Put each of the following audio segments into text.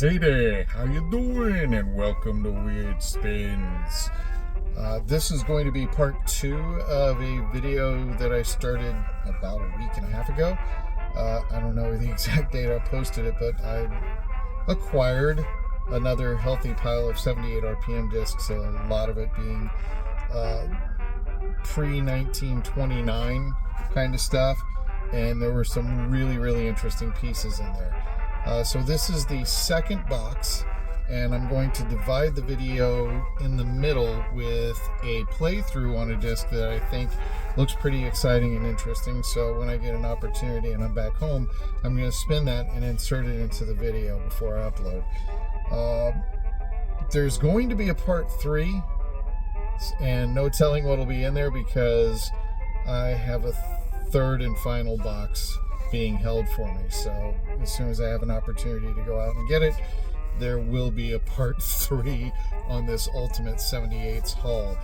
Hey there, how you doing? And welcome to Weird Spins. This is going to be part 2 of a video that I started about a week and a half ago. I don't know the exact date I posted it, but I acquired another healthy pile of 78 RPM discs, a lot of it being pre-1929 kind of stuff, and there were some really interesting pieces in there. So this is the second box, and I'm going to divide the video in the middle with a playthrough on a disc that I think looks pretty exciting and interesting. So when I get an opportunity and I'm back home, I'm going to spin that and insert it into the video before I upload. There's going to be a part 3, and no telling what'll be in there because I have a third and final box being held for me. So as soon as I have an opportunity to go out and get it, there will be a part 3 on this Ultimate 78's haul,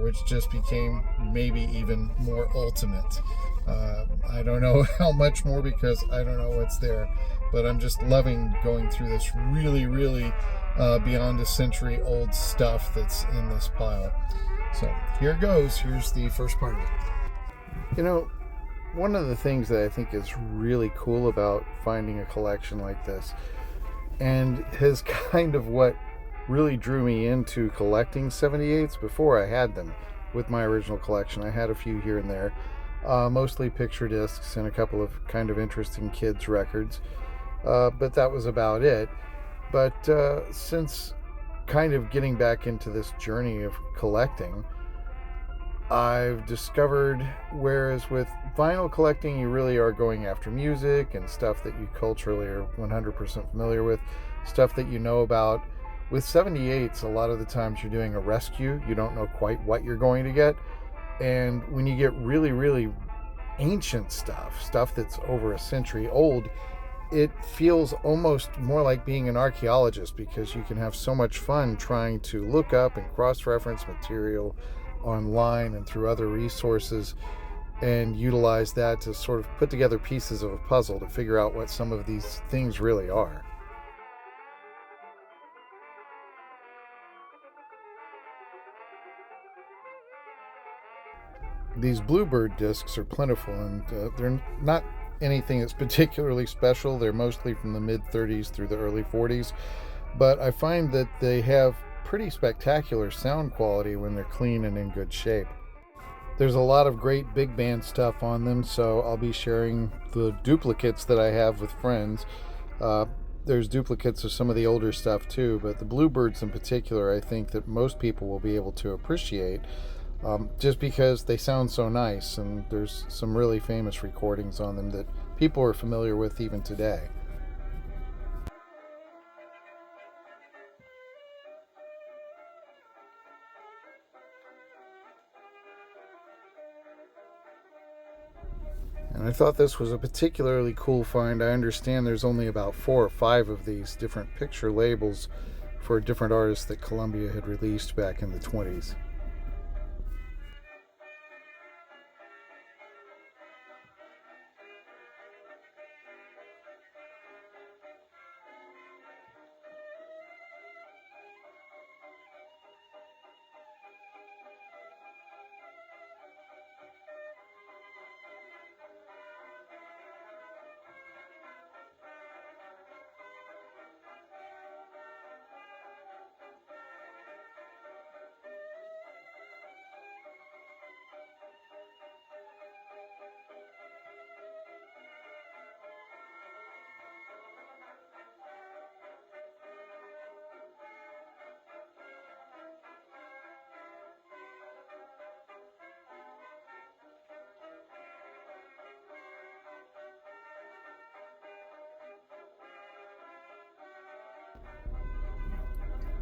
which just became maybe even more ultimate. I don't know how much more because I don't know what's there, but I'm just loving going through this really beyond a century old stuff that's in this pile. So here it goes. Here's the first part of it. You know, one of the things that I think is really cool about finding a collection like this, and is kind of what really drew me into collecting 78s before I had them with my original collection. I had a few here and there, mostly picture discs and a couple of kind of interesting kids records, but that was about it. But since kind of getting back into this journey of collecting, I've discovered, whereas with vinyl collecting you really are going after music and stuff that you culturally are 100% familiar with, stuff that you know about. With 78s, a lot of the times you're doing a rescue. You don't know quite what you're going to get. And when you get really ancient stuff that's over a century old, it feels almost more like being an archaeologist, because you can have so much fun trying to look up and cross-reference material online and through other resources and utilize that to sort of put together pieces of a puzzle to figure out what some of these things really are. These Bluebird discs are plentiful, and they're not anything that's particularly special. They're mostly from the mid-30s through the early 40s, but I find that they have pretty spectacular sound quality when they're clean and in good shape. There's a lot of great big band stuff on them, so I'll be sharing the duplicates that I have with friends. There's duplicates of some of the older stuff too, but the Bluebirds in particular I think that most people will be able to appreciate, just because they sound so nice, and there's some really famous recordings on them that people are familiar with even today. And I thought this was a particularly cool find. I understand there's only about 4 or 5 of these different picture labels for different artists that Columbia had released back in the 20s.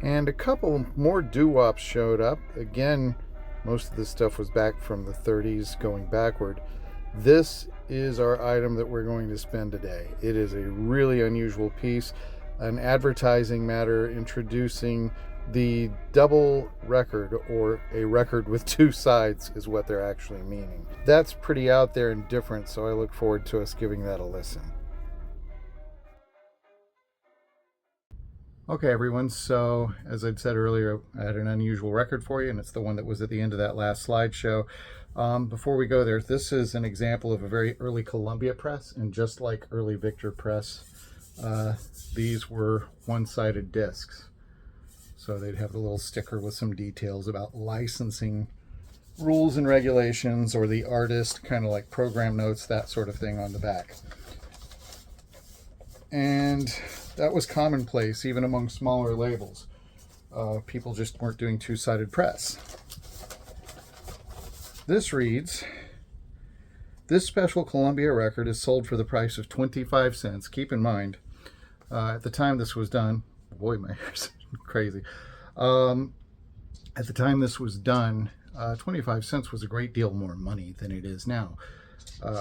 And a couple more doo-wops showed up. Again, most of this stuff was back from the 30s going backward. This is our item that we're going to spend today. It is a really unusual piece, an advertising matter introducing the double record, or a record with 2 sides is what they're actually meaning. That's pretty out there and different, so I look forward to us giving that a listen. Okay, everyone, so as I'd said earlier, I had an unusual record for you, and it's the one that was at the end of that last slideshow. Before we go there, this is an example of a very early Columbia press, and just like early Victor press, these were one-sided discs. So they'd have the little sticker with some details about licensing rules and regulations, or the artist, kind of like program notes, that sort of thing on the back. And that was commonplace even among smaller labels. People just weren't doing two-sided press. This reads, "This special Columbia record is sold for the price of 25 cents. Keep in mind, at the time this was done, boy, my hair's crazy. At the time this was done, 25 cents was a great deal more money than it is now.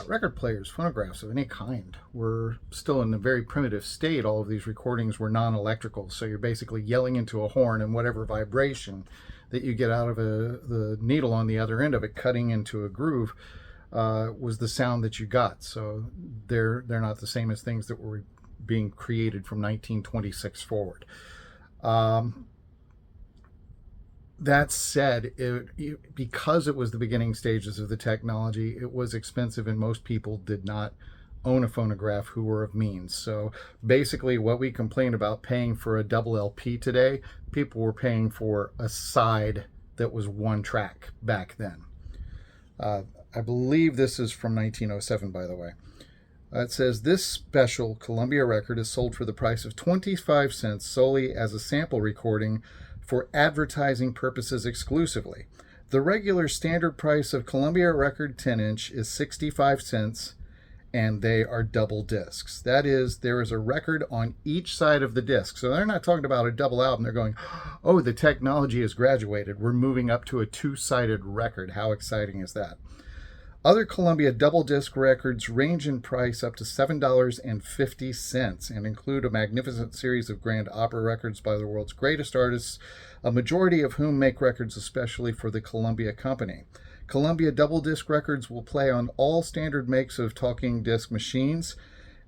Record players, phonographs of any kind, were still in a very primitive state. All of these recordings were non-electrical, so you're basically yelling into a horn, and whatever vibration that you get out of the needle on the other end of it cutting into a groove was the sound that you got. So they're not the same as things that were being created from 1926 forward. That said, because it was the beginning stages of the technology, it was expensive, and most people did not own a phonograph who were of means. So basically what we complain about paying for a double LP today, people were paying for a side that was one track back then. I believe this is from 1907, by the way. It says, "This special Columbia record is sold for the price of 25 cents solely as a sample recording for advertising purposes exclusively. The regular standard price of Columbia record 10-inch is 65 cents, and they are double discs." That is, there is a record on each side of the disc. So they're not talking about a double album. They're going, oh, the technology has graduated. We're moving up to a two-sided record. How exciting is that? Other Columbia double disc records range in price up to $7.50 and include a magnificent series of grand opera records by the world's greatest artists, a majority of whom make records especially for the Columbia Company. Columbia double disc records will play on all standard makes of talking disc machines,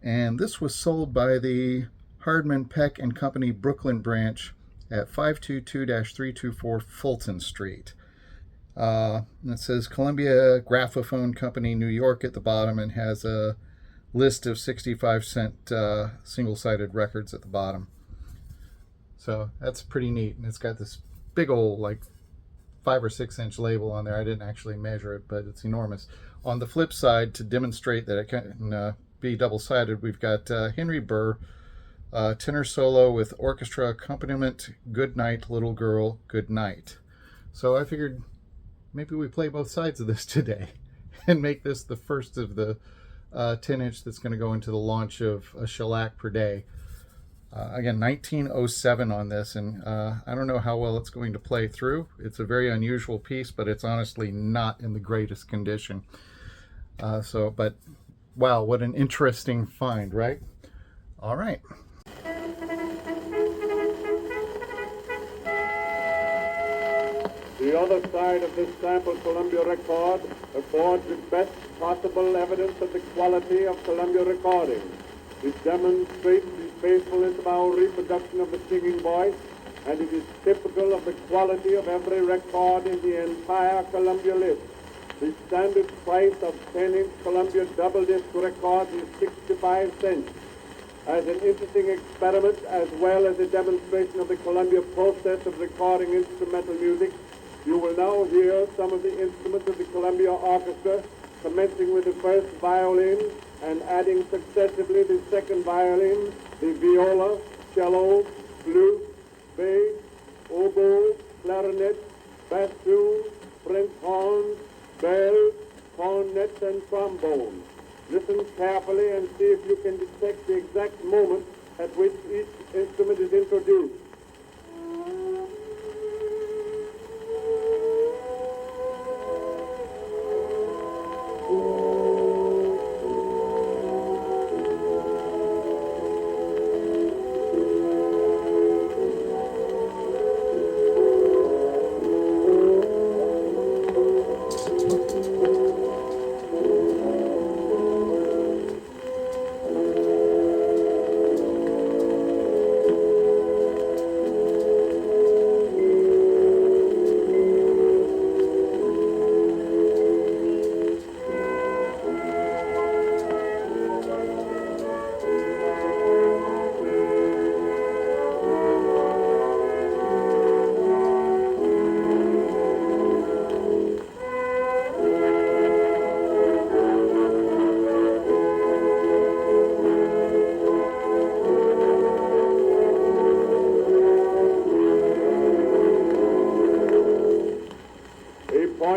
and this was sold by the Hardman Peck and Company Brooklyn branch at 522-324 Fulton Street. And it says Columbia Graphophone Company, New York at the bottom, and has a list of 65-cent single-sided records at the bottom. So that's pretty neat, and it's got this big old, like, 5 or 6 inch label on there. I didn't actually measure it, but it's enormous. On the flip side, to demonstrate that it can be double-sided, we've got Henry Burr, tenor solo with orchestra accompaniment, "Good Night, Little Girl, Good Night." So I figured maybe we play both sides of this today and make this the first of the 10-inch that's going to go into the launch of a shellac per day. Again, 1907 on this, and I don't know how well it's going to play through. It's a very unusual piece, but it's honestly not in the greatest condition. But wow, what an interesting find, right? All right. The other side of this sample Columbia record affords the best possible evidence of the quality of Columbia recording. It demonstrates the faithfulness of our reproduction of the singing voice, and it is typical of the quality of every record in the entire Columbia list. The standard price of 10-inch Columbia double disc records is 65 cents. As an interesting experiment, as well as a demonstration of the Columbia process of recording instrumental music, you will now hear some of the instruments of the Columbia Orchestra, commencing with the first violin and adding successively the second violin, the viola, cello, flute, bass, oboe, clarinet, bassoon, French horns, bells, cornets, and trombones. Listen carefully and see if you can detect the exact moment at which each instrument is introduced.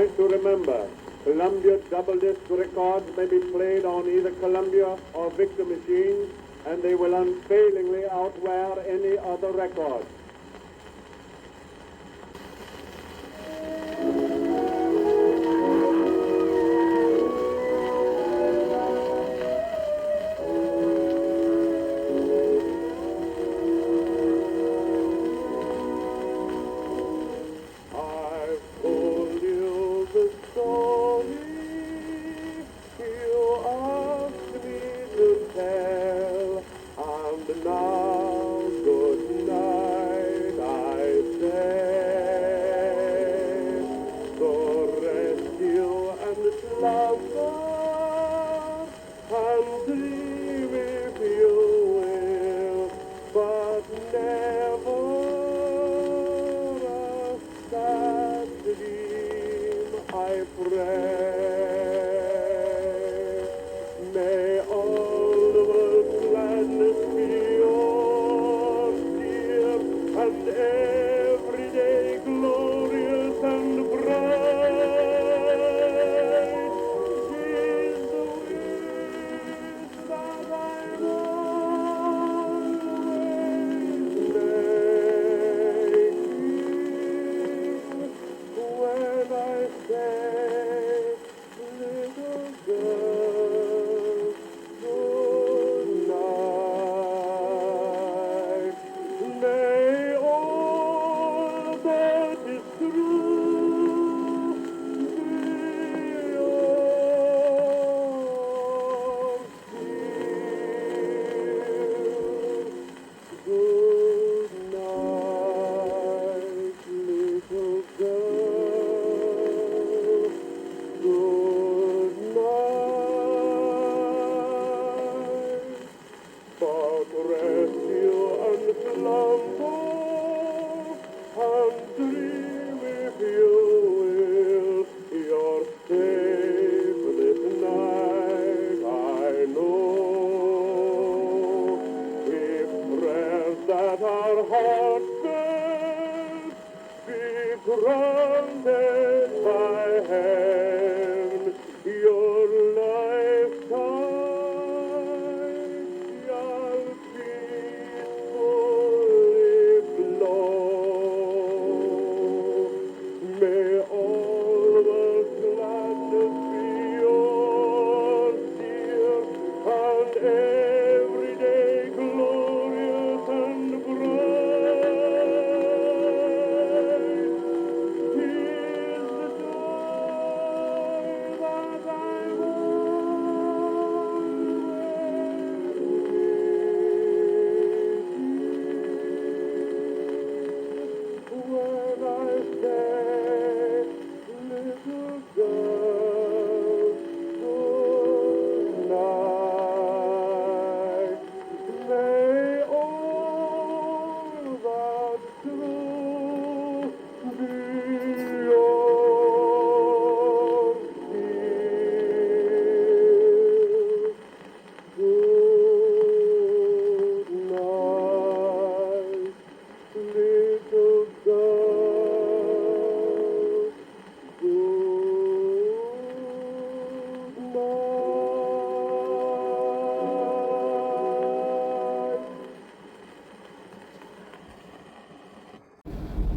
wise to remember, Columbia double disc records may be played on either Columbia or Victor machines, and they will unfailingly outwear any other record.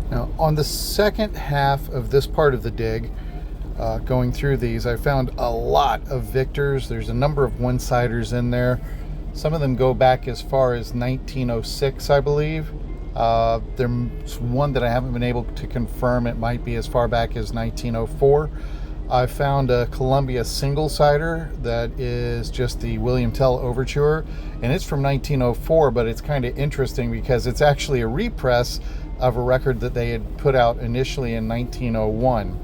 Now, on the second half of this part of the dig, going through these, I found a lot of Victors. There's a number of one-siders in there. Some of them go back as far as 1906, I believe. There's one that I haven't been able to confirm. It might be as far back as 1904. I found a Columbia single-sider that is just the William Tell Overture, and it's from 1904, but it's kind of interesting because it's actually a repress of a record that they had put out initially in 1901.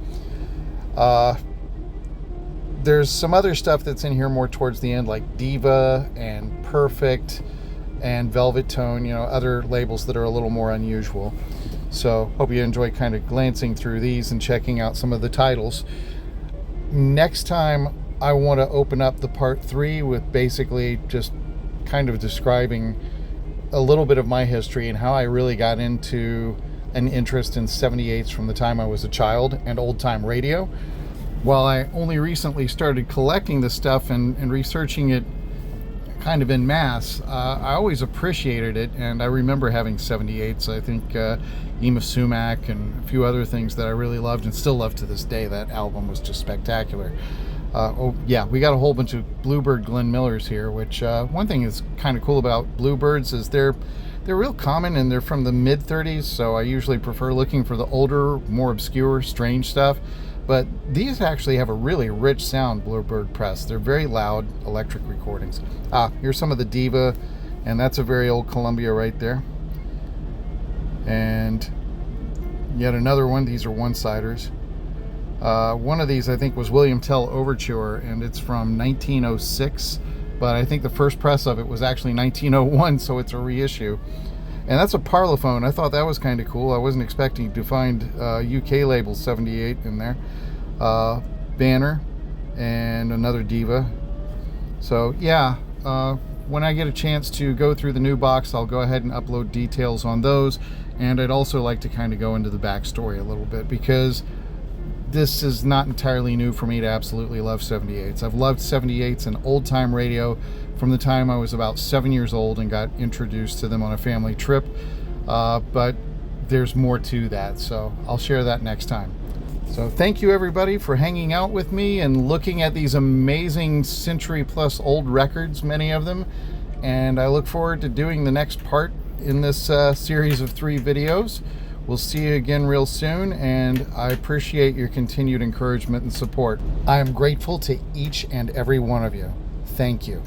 There's some other stuff that's in here more towards the end, like Diva and Perfect and Velvet Tone, other labels that are a little more unusual. So hope you enjoy kind of glancing through these and checking out some of the titles. Next time I want to open up the part 3 with basically just kind of describing a little bit of my history and how I really got into an interest in 78s from the time I was a child and old-time radio. While I only recently started collecting this stuff and researching it kind of en masse, I always appreciated it, and I remember having 78s. I think Yma Sumac and a few other things that I really loved and still love to this day. That album was just spectacular. Oh yeah, we got a whole bunch of Bluebird Glenn Millers here, which one thing is kind of cool about Bluebirds is they're real common and they're from the mid-30s, so I usually prefer looking for the older, more obscure, strange stuff. But these actually have a really rich sound, Bluebird press. They're very loud electric recordings. Here's some of the Diva, and that's a very old Columbia right there. And yet another one. These are one-siders. One of these I think was William Tell Overture, and it's from 1906, but I think the first press of it was actually 1901, so it's a reissue. And that's a Parlophone. I thought that was kind of cool. I wasn't expecting to find UK label 78 in there. Banner and another Diva. So yeah, when I get a chance to go through the new box, I'll go ahead and upload details on those. And I'd also like to kind of go into the backstory a little bit, because this is not entirely new for me to absolutely love 78s. I've loved 78s and old-time radio from the time I was about 7 years old and got introduced to them on a family trip. But there's more to that, so I'll share that next time. So thank you everybody for hanging out with me and looking at these amazing century-plus old records, many of them. And I look forward to doing the next part in this series of 3 videos. We'll see you again real soon, and I appreciate your continued encouragement and support. I am grateful to each and every one of you. Thank you.